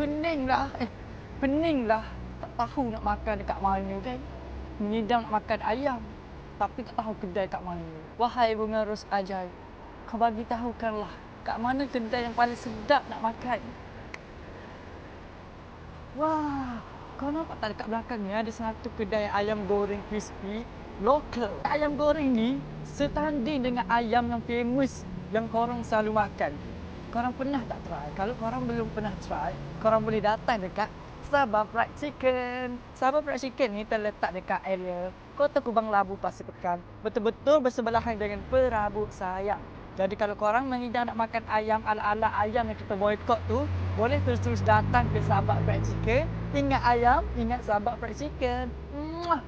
kening lah. Pening lah. Tak tahu nak makan dekat mana kan. Mengidam nak makan ayam. Tapi tak tahu kedai kat mana. Wahai bunga ros ajaib, kau bagi tahukanlah kat mana kedai yang paling sedap nak makan. Wah, kau nampak tak dekat belakang ni ada satu kedai ayam goreng crispy lokal. Ayam goreng ni setanding dengan ayam yang famous yang korang selalu makan. Korang pernah tak try? Kalau korang belum pernah try, korang boleh datang dekat Sabah Fried Chicken. Sabah Fried Chicken ni terletak dekat area Kota Kubang Labu, Pasir Pekan. Betul-betul bersebelahan dengan Perabu Sayang. Jadi kalau korang mengidam nak makan ayam ala-ala ayam yang kita boycott tu, boleh terus-terus datang ke Sabah Fried Chicken. Ingat ayam, ingat Sabah Fried Chicken. Muah.